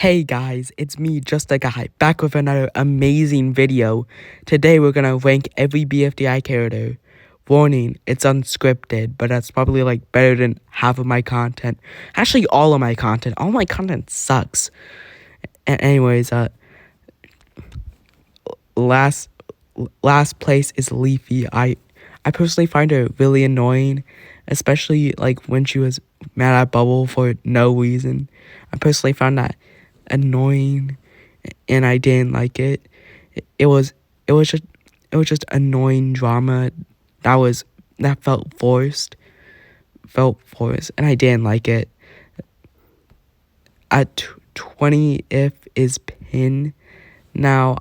Hey guys, it's me, just a guy, back with another amazing video. Today we're gonna rank every BFDI character. Warning, it's unscripted, but that's probably better than half of my content. Actually, all of my content. All my content sucks. Anyways, last last place is Leafy. I personally find her really annoying, especially when she was mad at Bubble for no reason. I personally found that annoying, and I didn't like it. It was it was just it was just annoying drama that felt forced, and I didn't like it. At 20th is Pin. Now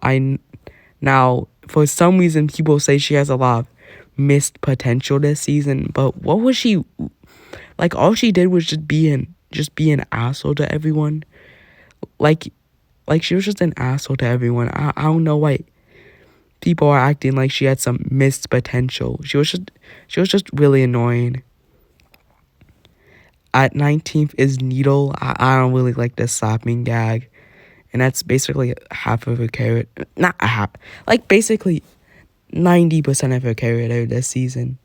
for some reason people say she has a lot of missed potential this season, but what was she like? All she did was just be an asshole to everyone. Like she was just an asshole to everyone. I don't know why people are acting like she had some missed potential. She was just really annoying. At 19th is Needle. I don't really like the slapping gag, and that's basically half of her character. Not a half, basically 90% of her character this season.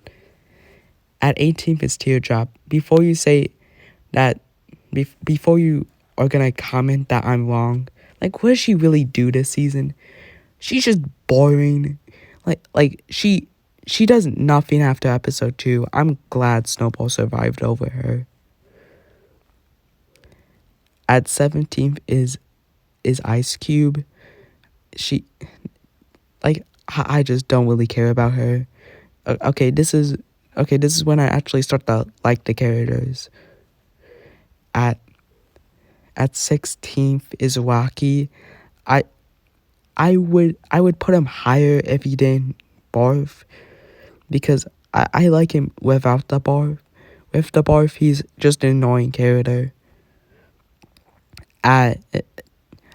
At 18th is Teardrop. Before you say that, before you are gonna comment that I'm wrong, what does she really do this season? She's just boring. She does nothing after episode 2. I'm glad Snowball survived over her. At 17th is Ice Cube. I just don't really care about her. Okay, this is when I actually start to like the characters. At 16th is Rocky. I would put him higher if he didn't barf, because I like him without the barf. With the barf, he's just an annoying character. I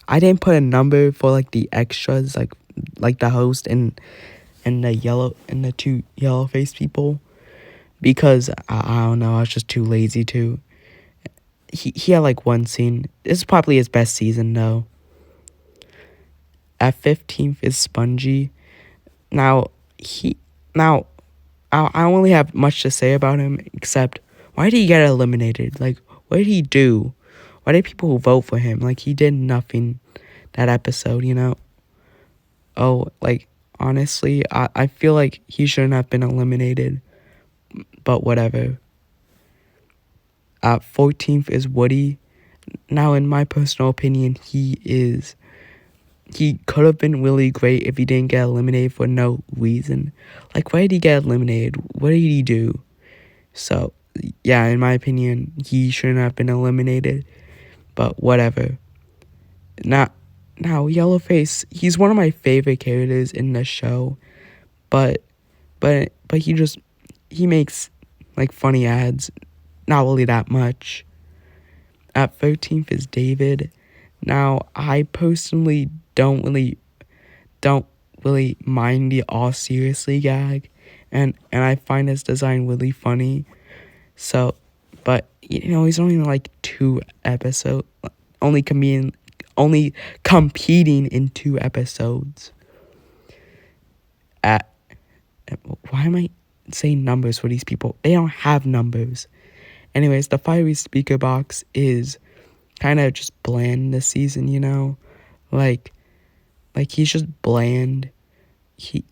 didn't put a number for the extras, like the host and the two yellow face people, because I don't know, I was just too lazy to. He had one scene. This is probably his best season though. At 15th is Spongy. Now I don't really have much to say about him, except why did he get eliminated? What did he do? Why did people vote for him? He did nothing that episode, Oh, honestly, I feel like he shouldn't have been eliminated, but whatever. At 14th is Woody. Now, in my personal opinion, he could have been really great if he didn't get eliminated for no reason. Why did he get eliminated? What did he do? So, yeah, in my opinion, he shouldn't have been eliminated, but whatever. Now, Yellowface, he's one of my favorite characters in the show, but he makes funny ads, not really that much. At 13th is David. Now, I personally don't really mind the all seriously gag, and I find his design really funny. So, but he's only 2 episodes, only competing in 2 episodes. Why am I saying numbers for these people? They don't have numbers. Anyways, the fiery speaker box is kind of just bland this season, he's just bland. He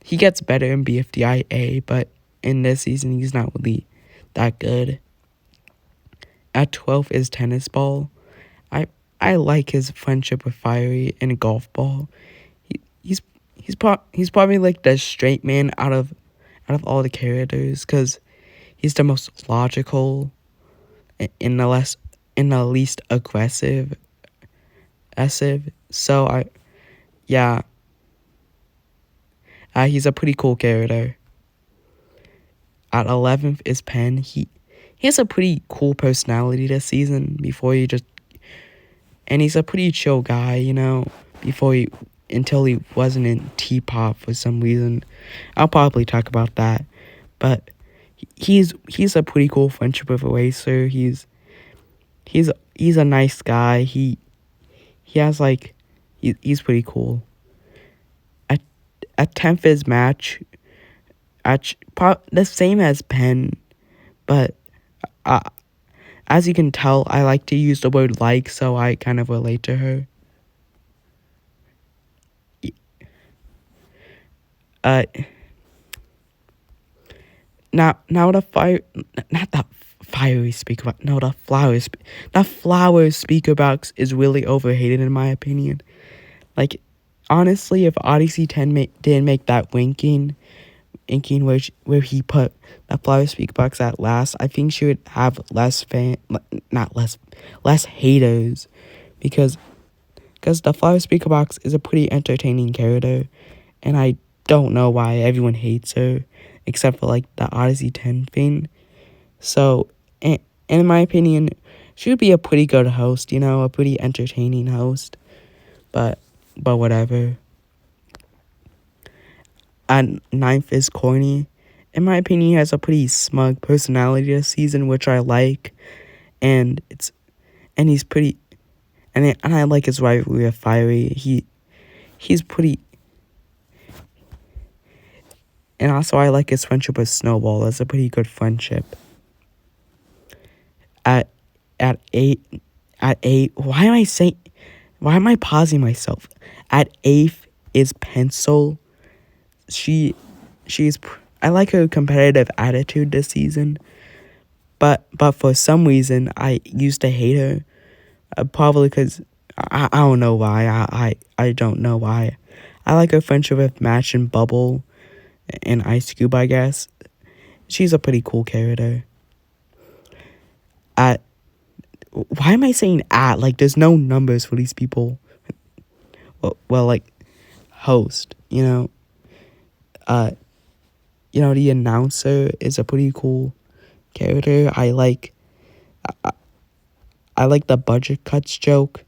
gets better in BFDI, but in this season he's not really that good. At 12 is Tennis Ball. I like his friendship with Fiery and Golf Ball. He's probably the straight man out of all the characters, because he's the most logical and the least aggressive. So he's a pretty cool character. At 11th is Pen. He has a pretty cool personality this season. And he's a pretty chill guy, until he wasn't in T-pop for some reason. I'll probably talk about that, but he's a pretty cool friendship with Eraser. He's a nice guy. he has like he's pretty cool. At at 10th is match the same as Penn, but uh, as you can tell, I like to use the word like, so I kind of relate to her. Uh, now the fire, not the fiery speaker box. No, the flowers speaker box is really overhated in my opinion. Like, honestly, if Odyssey 10 didn't make that inking where he put the flower speaker box at last, I think she would have not less haters, because the flower speaker box is a pretty entertaining character, and I don't know why everyone hates her, except for like the Odyssey 10 thing. So, in my opinion, she would be a pretty good host, a pretty entertaining host. But whatever. And ninth is Corny. In my opinion, he has a pretty smug personality this season, which I like, and he's pretty, and I like his rivalry with Fiery. He's pretty, and also I like his friendship with Snowball. That's a pretty good friendship. At at eight, why am I pausing myself? At eighth is Pencil. She's I like her competitive attitude this season, but for some reason I used to hate her. Probably because I don't know why. I don't know why. I like her friendship with Match and Bubble and Ice Cube, I guess. She's a pretty cool character. At Why am I saying at? Like, there's no numbers for these people. Well, like, host, the announcer is a pretty cool character. I like the budget cuts joke.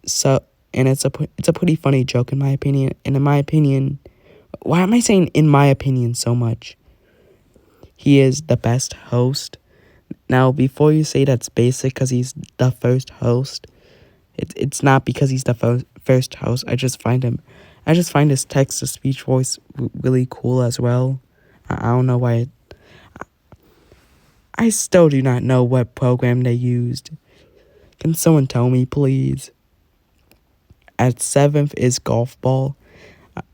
So, and it's a pretty funny joke in my opinion. And in my opinion, why am I saying in my opinion so much? He is the best host. Now, before you say that's basic because he's the first host, it's not because he's the first host. I just find his text-to-speech voice really cool as well. I don't know why. I still do not know what program they used. Can someone tell me, please? At 7th is Golf Ball.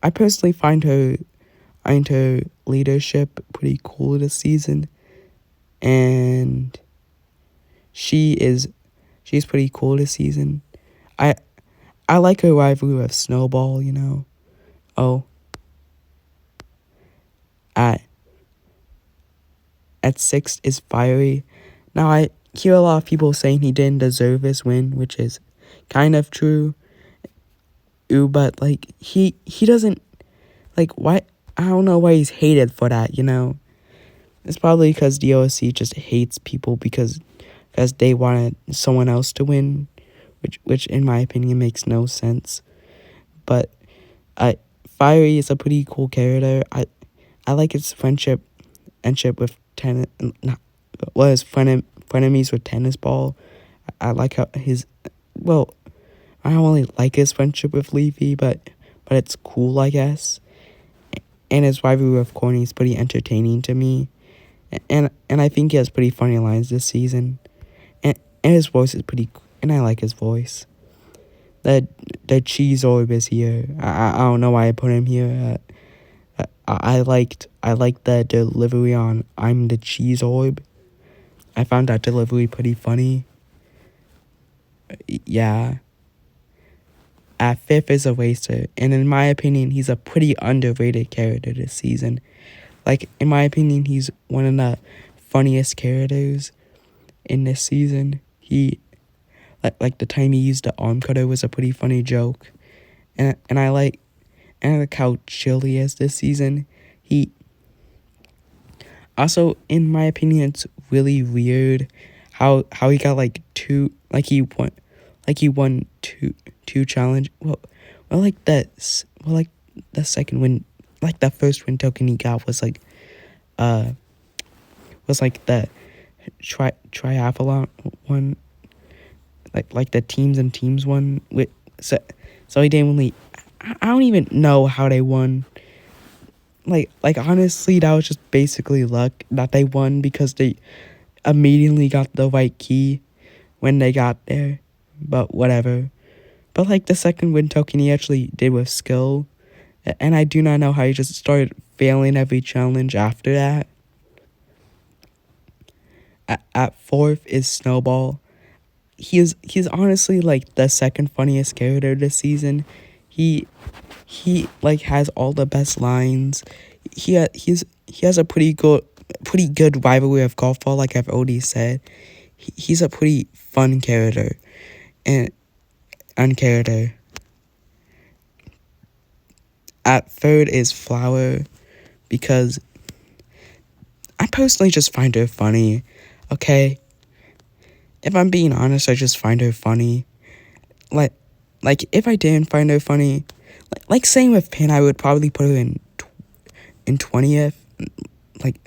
I personally find her leadership pretty cool this season, and she's pretty cool this season. I like her rivalry with Snowball. Oh, at 6th is Fiery. Now I hear a lot of people saying he didn't deserve this win, which is kind of true. But like he doesn't, like, why. I don't know why he's hated for that. It's probably because DOC just hates people because they wanted someone else to win, which in my opinion makes no sense. But Fiery is a pretty cool character. I like his friendship with his frenemies with Tennis Ball. I like how I don't really like his friendship with Leafy, but it's cool, I guess. And his rivalry with Corny is pretty entertaining to me. And I think he has pretty funny lines this season. And his voice is pretty, and I like his voice. The cheese orb is here. I don't know why I put him here. I liked the delivery on "I'm the cheese orb." I found that delivery pretty funny. Yeah. At 5th is Eraser, and in my opinion, he's a pretty underrated character this season. Like, in my opinion, he's one of the funniest characters in this season. He, like the time he used the arm cutter was a pretty funny joke, and I like how chill he is this season. He also, in my opinion, it's really weird how he got like he won two challenge. Like the second win, like the first win token he got was like the triathlon one, like the teams and teams one so I didn't really. I don't even know how they won. Like honestly, that was just basically luck that they won because they immediately got the right key when they got there. But whatever. But like the second win token he actually did with skill. And I do not know how he just started failing every challenge after that. At fourth is Snowball. He's honestly like the second funniest character this season. He like has all the best lines. He has a pretty good rivalry with Golf Ball, like I've already said. He's a pretty fun character and character. At third is Flower, because I personally just find her funny. Okay, if I'm being honest, I just find her funny. Like if I didn't find her funny, like same with Pin, I would probably put her in 20th. Like,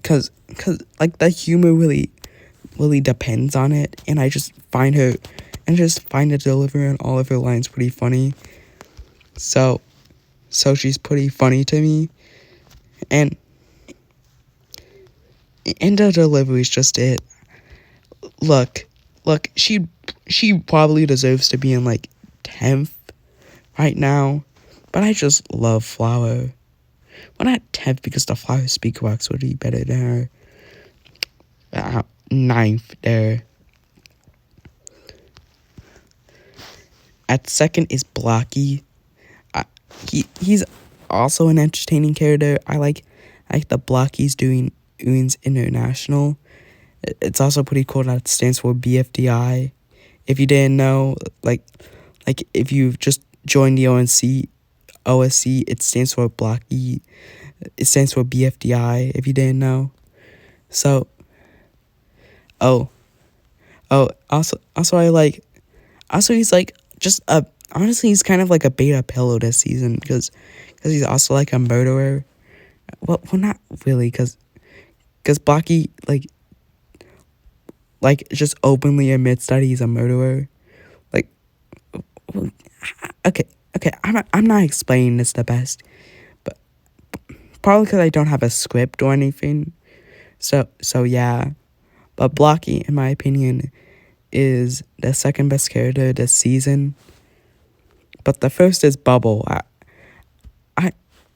cause like the humor really depends on it, and I just find her the delivery on all of her lines pretty funny. So she's pretty funny to me, and the delivery is just it. Look, she probably deserves to be in like 10th right now, but I just love Flower. Well, not 10th because the Flower speaker box would be better than her. 9th there. At second is Blocky. He's also an entertaining character. I like the Blocky's doing International. It's also pretty cool that it stands for BFDI. If you didn't know, like if you've just joined the OSC, it stands for Blocky. It stands for BFDI. If you didn't know, so also I like. Also, he's like just honestly, he's kind of like a beta pillow this season because he's also like a murderer. Well, not really, because Blocky like just openly admits that he's a murderer. Like, okay, I'm not explaining this the best, but probably because I don't have a script or anything. So yeah, but Blocky, in my opinion, is the second best character this season. But the first is Bubble. I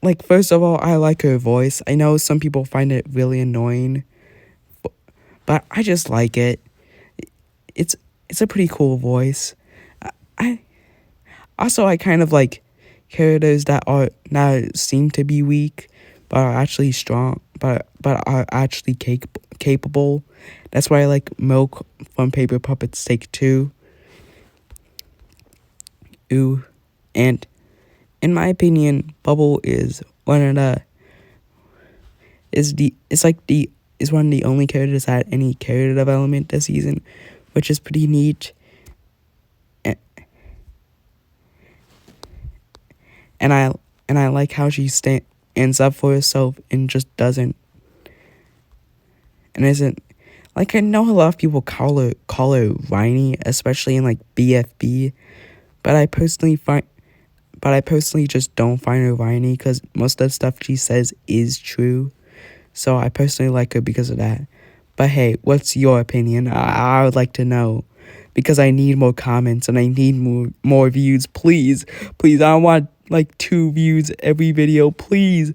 like, first of all, I like her voice. I know some people find it really annoying, but I just like it. It's a pretty cool voice. I kind of like characters that seem to be weak but are actually strong, but are actually capable. That's why I like Milk from Paper Puppets Take 2. Ooh, and in my opinion, Bubble is one of the is one of the only characters that had any character development this season, which is pretty neat. And I like how she stands up for herself and just doesn't and isn't like, I know a lot of people call her whiny, especially in like BFB, but I personally just don't find her whiny because most of the stuff she says is true. So I personally like her because of that. But hey, what's your opinion? I would like to know, because I need more comments and I need more views. Please, I want like 2 views every video. Please.